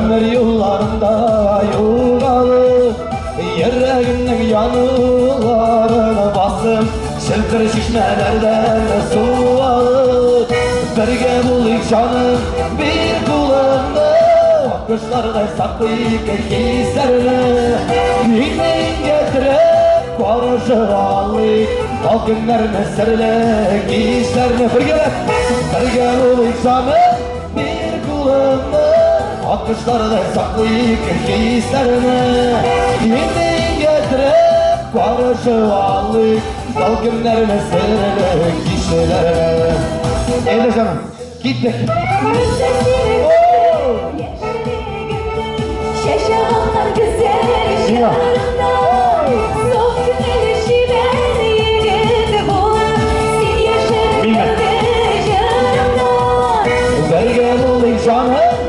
ömür yollarında yoğalı yüreğimnin yanılarına bastım şıltır şişmelerden su alıp birge bulayım canım bir kulağımda kuşlarda saklayıp hislerini dinleyin getirip karşı alayım o günlerini sırlı giyişlerini birge bulayım canım bir kulağımda akışlarda saklayıp hislerini dinleyin getirip karşı alayım o günlerini sırlı giyişlerini. Evet canım gittik. Şaşamaklar güzel şarında Soğuk günleri şiven yegede bulan Sen yaşarım gözde canımda Bergen olayım canım